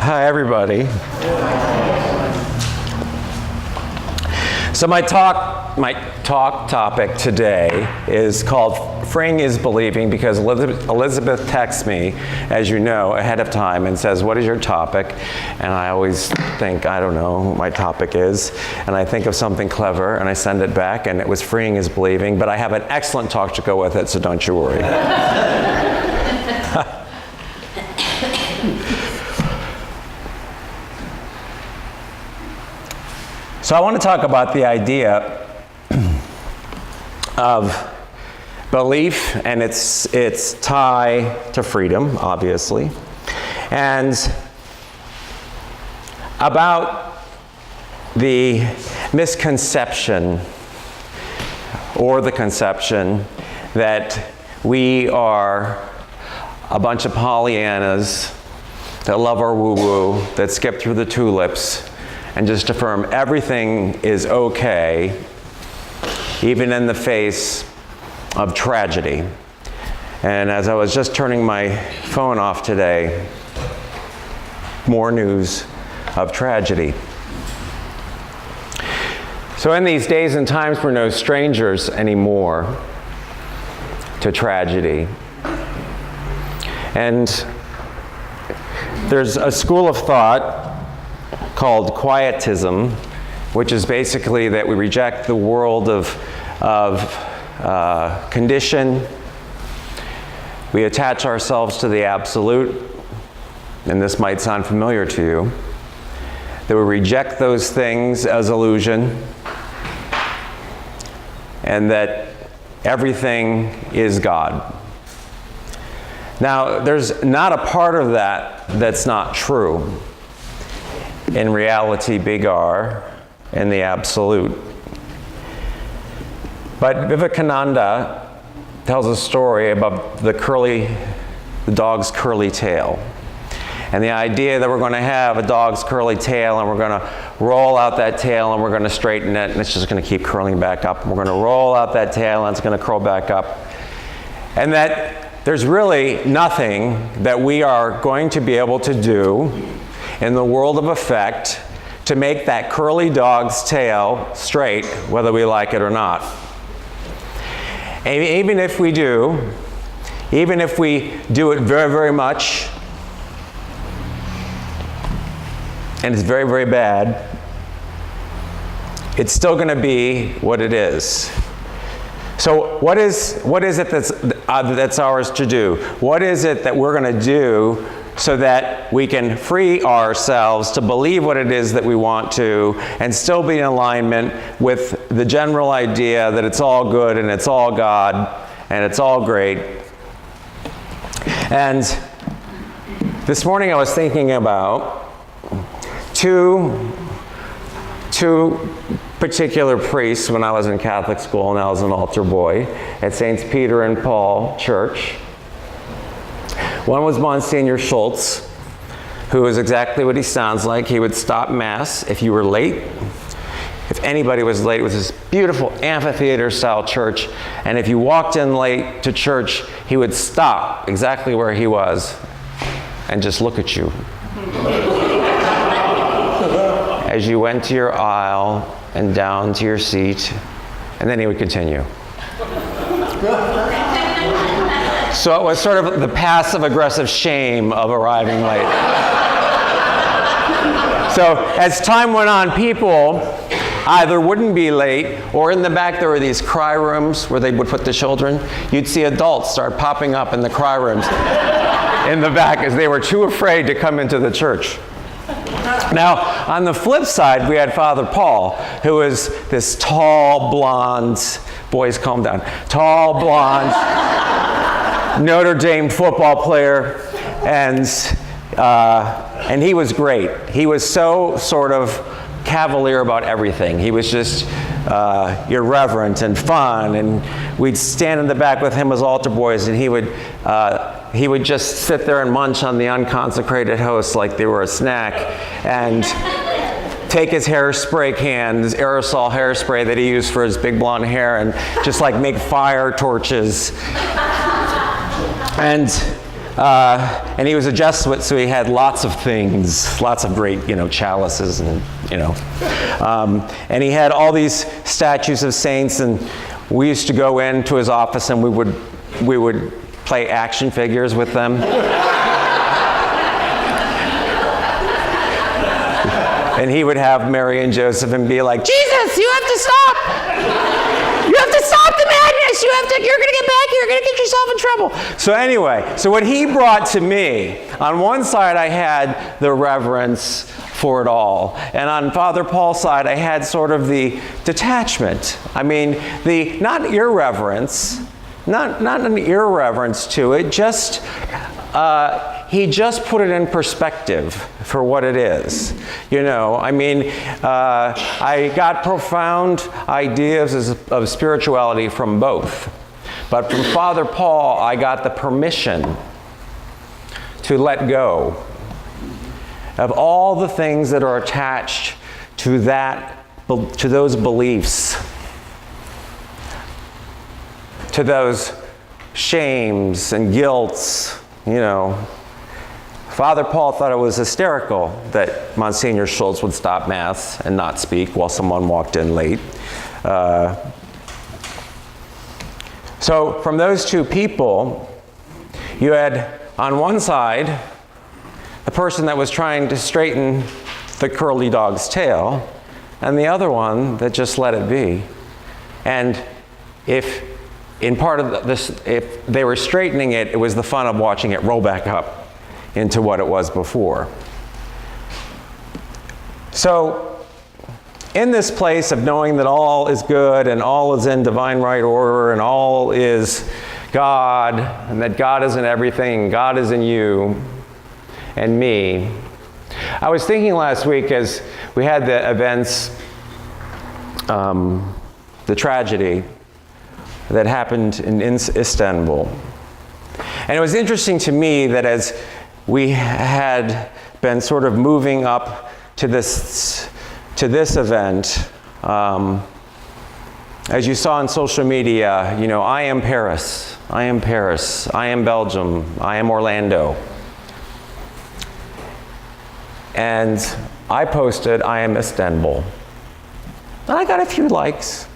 Hi, everybody. So my talk topic today is called Freeing is Believing, because Elizabeth texts me, as you know, ahead of time and says, what is your topic? And I always think, I don't know what my topic is. And I think of something clever and I send it back, and it was Freeing is Believing, but I have an excellent talk to go with it, so don't you worry. So I want to talk about the idea of belief and its tie to freedom, obviously, and about the misconception or the conception that we are a bunch of Pollyannas that love our woo-woo, that skip through the tulips, and just affirm everything is okay, even in the face of tragedy. And as I was just turning my phone off today, more news of tragedy. So in these days and times, we're no strangers anymore to tragedy. And there's a school of thought called quietism, which is basically that we reject the world of condition. We attach ourselves to the absolute, and this might sound familiar to you, that we reject those things as illusion, and that everything is God. Now, there's not a part of that that's not true. In reality, big R, in the absolute. But Vivekananda tells a story about the dog's curly tail. And the idea that we're going to have a dog's curly tail, and we're going to roll out that tail, and we're going to straighten it, and it's just going to keep curling back up. And we're going to roll out that tail, and it's going to curl back up. And that there's really nothing that we are going to be able to do in the world of effect to make that curly dog's tail straight, whether we like it or not. And even if we do, even if we do it very, very much, and it's very, very bad, it's still going to be what it is. So what is it that's ours to do? What is it that we're going to do so that we can free ourselves to believe what it is that we want to, and still be in alignment with the general idea that it's all good and it's all God and it's all great? And this morning I was thinking about two particular priests when I was in Catholic school and I was an altar boy at Saints Peter and Paul Church. One was Monsignor Schultz, who is exactly what he sounds like. He would stop Mass if you were late. If anybody was late, it was this beautiful amphitheater-style church. And if you walked in late to church, he would stop exactly where he was and just look at you as you went to your aisle and down to your seat, and then he would continue. So it was sort of the passive-aggressive shame of arriving late. So as time went on, people either wouldn't be late, or in the back there were these cry rooms where they would put the children. You'd see adults start popping up in the cry rooms in the back as they were too afraid to come into the church. Now, on the flip side, we had Father Paul, who was this tall, blonde, boys, calm down, tall, blonde, Notre Dame football player, and he was great. He was so sort of cavalier about everything. He was just irreverent and fun, and we'd stand in the back with him as altar boys, and he would just sit there and munch on the unconsecrated hosts like they were a snack, and take his hairspray can, his aerosol hairspray that he used for his big blonde hair, and just like make fire torches. And And he was a Jesuit, so he had lots of things, lots of great, chalices, and and he had all these statues of saints, and we used to go into his office and we would play action figures with them. And he would have Mary and Joseph and be like, Jesus, you have to stop! You have to stop the madness! You're going to get back here, you're going to get yourself in trouble. So anyway, so what he brought to me, on one side I had the reverence for it all. And on Father Paul's side, I had sort of the detachment. I mean, not irreverence, not an irreverence to it, just he just put it in perspective for what it is. I got profound ideas of spirituality from both. But from Father Paul, I got the permission to let go of all the things that are attached to those beliefs, to those shames and guilts. Father Paul thought it was hysterical that Monsignor Schultz would stop Mass and not speak while someone walked in late. So from those two people, you had on one side the person that was trying to straighten the curly dog's tail, and the other one that just let it be. And if they were straightening it, it was the fun of watching it roll back up into what it was before. So, in this place of knowing that all is good and all is in divine right order and all is God, and that God is in everything, God is in you and me, I was thinking last week as we had the events, the tragedy that happened in Istanbul. And it was interesting to me that as we had been sort of moving up to this event, as you saw on social media, I am Paris, I am Paris, I am Belgium, I am Orlando. And I posted, I am Istanbul. And I got a few likes.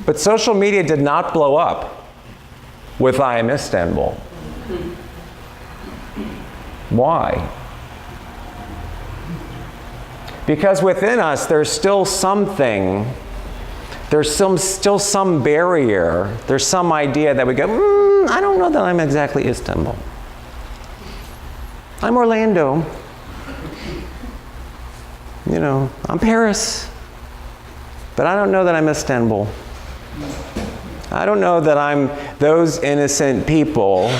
But social media did not blow up with I am Istanbul. Why? Because within us there's still something, there's still some barrier, there's some idea that we go, I don't know that I'm exactly Istanbul. I'm Orlando. I'm Paris. But I don't know that I'm Istanbul. I don't know that I'm those innocent people,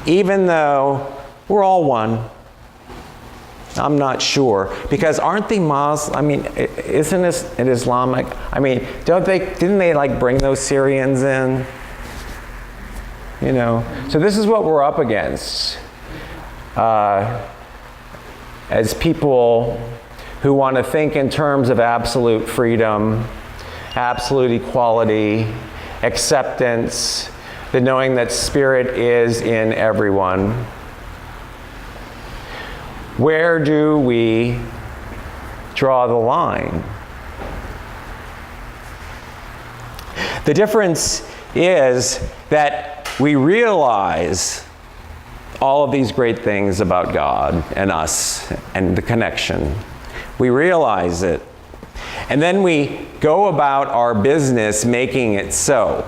even though we're all one. I'm not sure. Because aren't the Muslims, isn't this an Islamic? Didn't they bring those Syrians in? So this is what we're up against. As people who want to think in terms of absolute freedom, absolute equality, acceptance, the knowing that Spirit is in everyone. Where do we draw the line? The difference is that we realize all of these great things about God and us and the connection. We realize it. And then we go about our business making it so.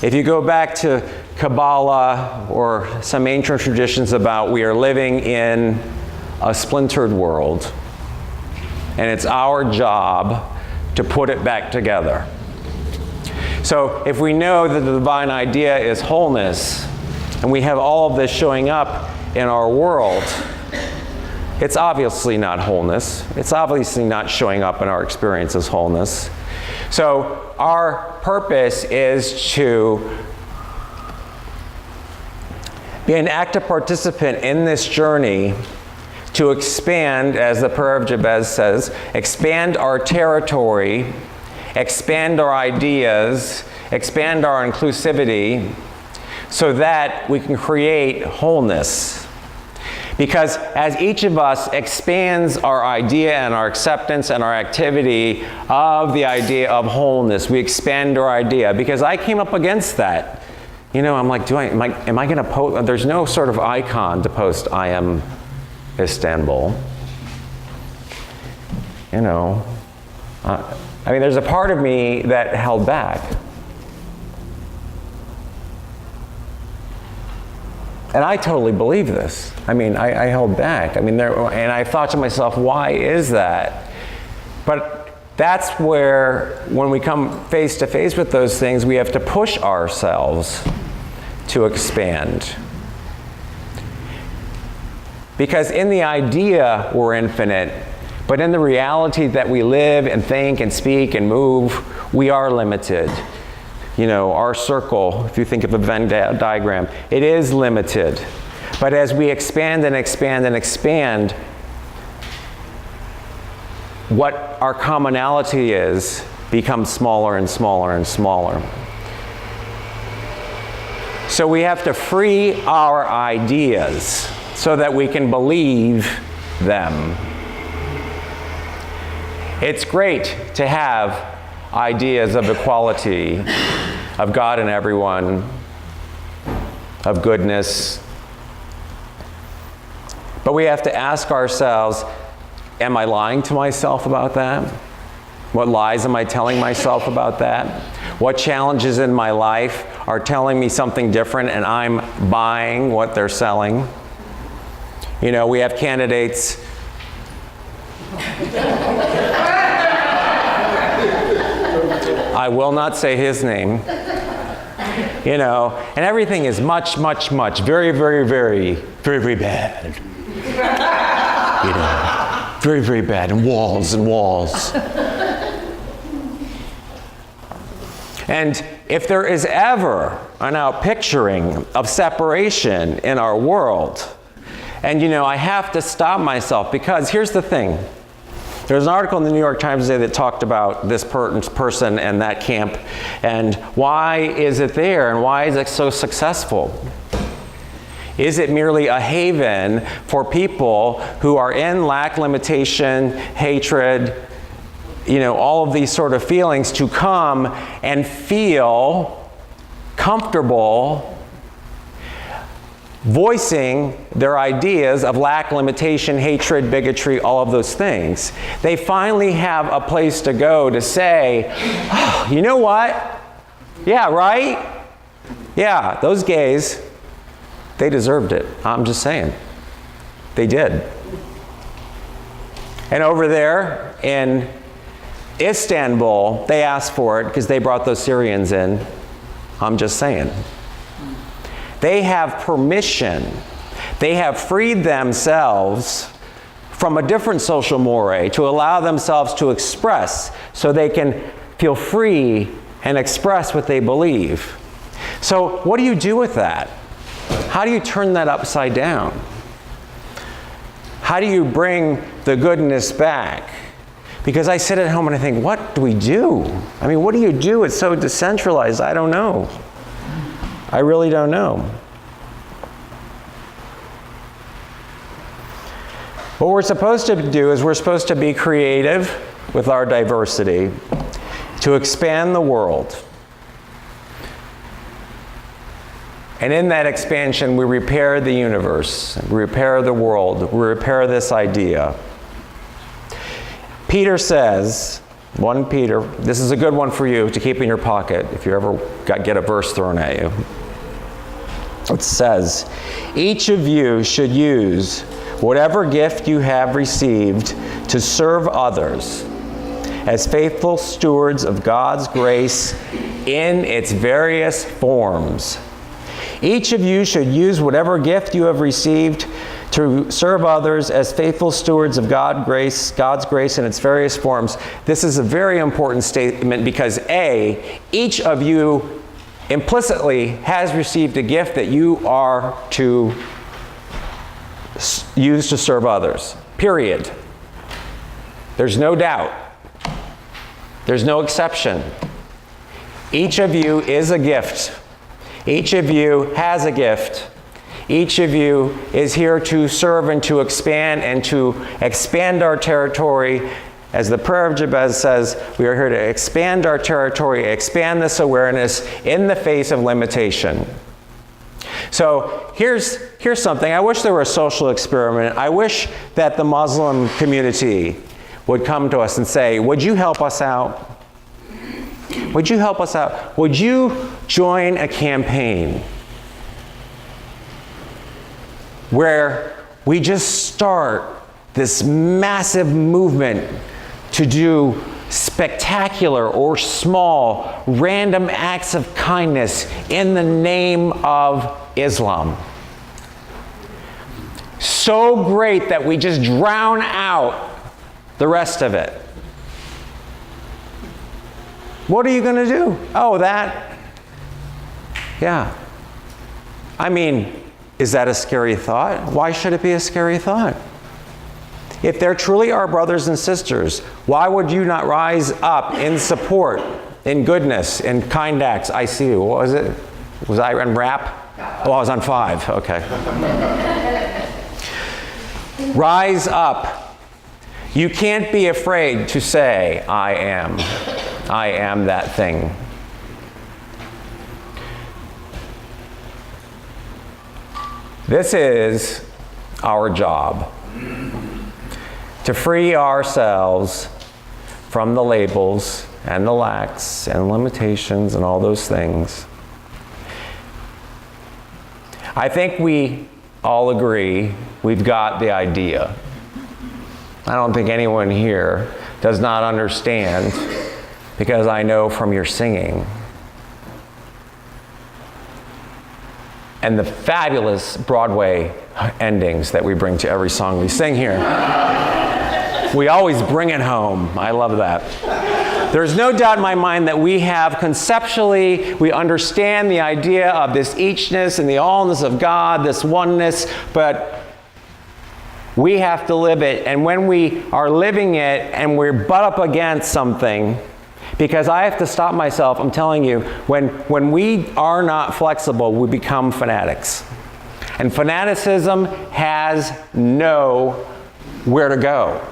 If you go back to Kabbalah or some ancient traditions about we are living in a splintered world, and it's our job to put it back together. So if we know that the divine idea is wholeness, and we have all of this showing up in our world, it's obviously not wholeness. It's obviously not showing up in our experience as wholeness. So our purpose is to be an active participant in this journey to expand, as the prayer of Jabez says, expand our territory, expand our ideas, expand our inclusivity, so that we can create wholeness. Because as each of us expands our idea and our acceptance and our activity of the idea of wholeness, we expand our idea. Because I came up against that. You know, I'm like, am I going to post? There's no sort of icon to post, I am Istanbul. You know, I mean, there's a part of me that held back. And I totally believe this. I mean, I held back. I mean, and I thought to myself, why is that? But that's where, when we come face to face with those things, we have to push ourselves to expand. Because in the idea, we're infinite, but in the reality that we live and think and speak and move, we are limited. You know, our circle, if you think of a Venn diagram, it is limited. But as we expand and expand and expand, what our commonality is becomes smaller and smaller and smaller. So we have to free our ideas so that we can believe them. It's great to have ideas of equality, of God and everyone, of goodness. But we have to ask ourselves, am I lying to myself about that? What lies am I telling myself about that? What challenges in my life are telling me something different and I'm buying what they're selling? You know, we have candidates. I will not say his name. You know, and everything is much, much, much, very, very, very, very, very bad. You know, very, very bad, and walls and walls. And if there is ever an outpicturing of separation in our world, and you know, I have to stop myself, because here's the thing. There's an article in the New York Times today that talked about this person and that camp, and why is it there, and why is it so successful? Is it merely a haven for people who are in lack, limitation, hatred, you know, all of these sort of feelings, to come and feel comfortable voicing their ideas of lack, limitation, hatred, bigotry, all of those things? They finally have a place to go to say, oh, you know what? Yeah, right? Yeah, those gays, they deserved it. I'm just saying. They did. And over there in Istanbul, they asked for it because they brought those Syrians in. I'm just saying. They have permission. They have freed themselves from a different social mores to allow themselves to express, so they can feel free and express what they believe. So what do you do with that? How do you turn that upside down? How do you bring the goodness back? Because I sit at home and I think, what do we do? I mean, what do you do? It's so decentralized. I don't know. I really don't know. What we're supposed to do is we're supposed to be creative with our diversity to expand the world. And in that expansion, we repair the universe, we repair the world, we repair this idea. Peter says, 1 Peter, this is a good one for you to keep in your pocket if you ever get a verse thrown at you. It says, each of you should use whatever gift you have received to serve others as faithful stewards of God's grace in its various forms. Each of you should use whatever gift you have received to serve others as faithful stewards of God's grace in its various forms. This is a very important statement because A, each of you implicitly has received a gift that you are to use to serve others. Period. There's no doubt. There's no exception. Each of you is a gift. Each of you has a gift. Each of you is here to serve and to expand our territory. As the prayer of Jabez says, we are here to expand our territory, expand this awareness in the face of limitation. So here's something. I wish there were a social experiment. I wish that the Muslim community would come to us and say, would you help us out? Would you help us out? Would you join a campaign where we just start this massive movement to do spectacular or small random acts of kindness in the name of Islam? So great that we just drown out the rest of it. What are you going to do? Oh, that? Yeah. I mean, is that a scary thought? Why should it be a scary thought? If there truly are brothers and sisters, why would you not rise up in support, in goodness, in kind acts? I see you. What was it? Was I on rap? Oh, I was on 5. Okay. Rise up. You can't be afraid to say, I am that thing. This is our job. To free ourselves from the labels and the lacks and limitations and all those things. I think we all agree we've got the idea. I don't think anyone here does not understand, because I know from your singing and the fabulous Broadway endings that we bring to every song we sing here. We always bring it home. I love that. There's no doubt in my mind that we have conceptually, we understand the idea of this eachness and the allness of God, this oneness, but we have to live it. And when we are living it and we're butt up against something, because I have to stop myself, I'm telling you, when we are not flexible, we become fanatics. And fanaticism has nowhere to go.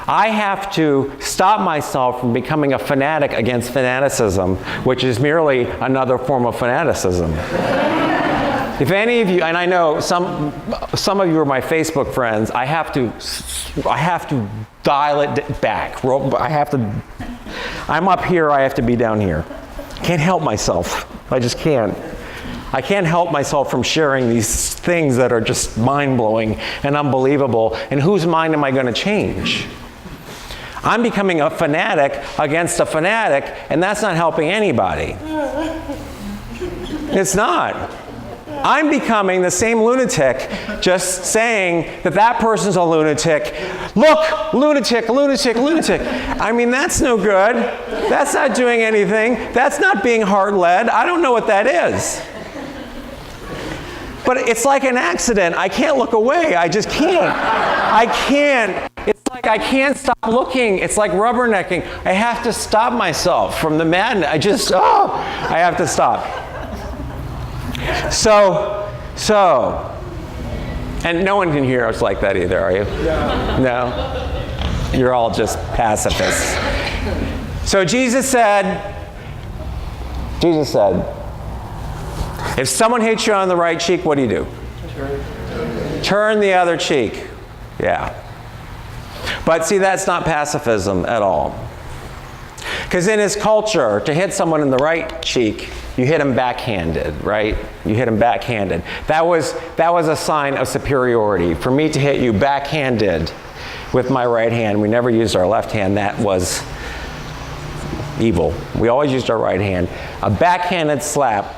I have to stop myself from becoming a fanatic against fanaticism, which is merely another form of fanaticism. If any of you, and I know some of you are my Facebook friends, I have to dial it back. I'm up here, I have to be down here. Can't help myself. I just can't. I can't help myself from sharing these things that are just mind-blowing and unbelievable. And whose mind am I going to change? I'm becoming a fanatic against a fanatic, and that's not helping anybody. It's not. I'm becoming the same lunatic, just saying that person's a lunatic. Look, lunatic, lunatic, lunatic. I mean, that's no good. That's not doing anything. That's not being heart-led. I don't know what that is. But it's like an accident. I can't look away. I just can't. I can't. It's like I can't stop looking. It's like rubbernecking. I have to stop myself from the madness. I have to stop. So, and no one can hear us like that either, are you? No? You're all just pacifists. So Jesus said, if someone hits you on the right cheek, what do? Turn the other cheek. Yeah. But see, that's not pacifism at all. Because in his culture, to hit someone in the right cheek, you hit him backhanded, right? You hit him backhanded. That was a sign of superiority. For me to hit you backhanded with my right hand, we never used our left hand. That was evil. We always used our right hand. A backhanded slap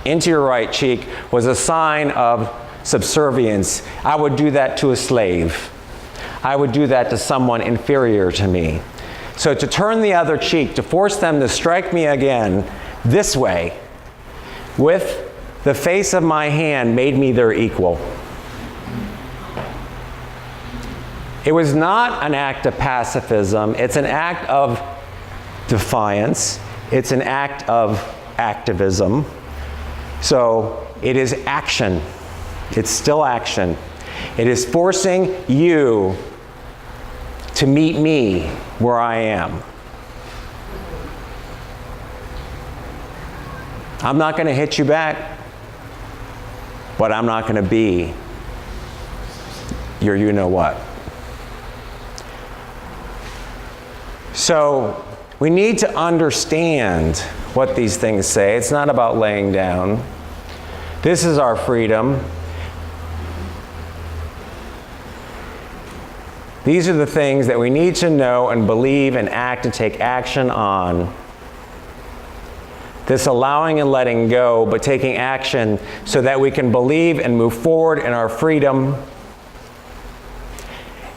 into your right cheek was a sign of subservience. I would do that to a slave. I would do that to someone inferior to me. So to turn the other cheek, to force them to strike me again this way, with the face of my hand, made me their equal. It was not an act of pacifism. It's an act of defiance. It's an act of activism. So it is action. It's still action. It is forcing you to meet me where I am. I'm not going to hit you back, but I'm not going to be your you-know-what. So we need to understand what these things say. It's not about laying down. This is our freedom. These are the things that we need to know and believe and act and take action on. This allowing and letting go, but taking action so that we can believe and move forward in our freedom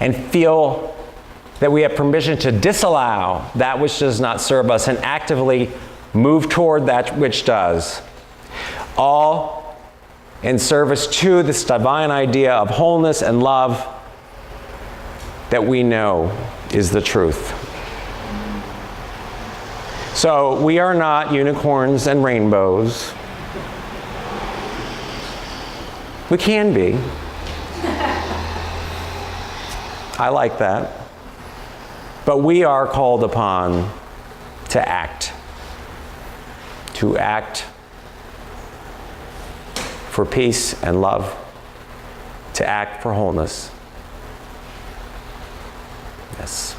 and feel that we have permission to disallow that which does not serve us and actively move toward that which does. All in service to this divine idea of wholeness and love that we know is the truth. So we are not unicorns and rainbows. We can be. I like that. But we are called upon to act. To act for peace and love. To act for wholeness. Yes.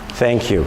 Thank you.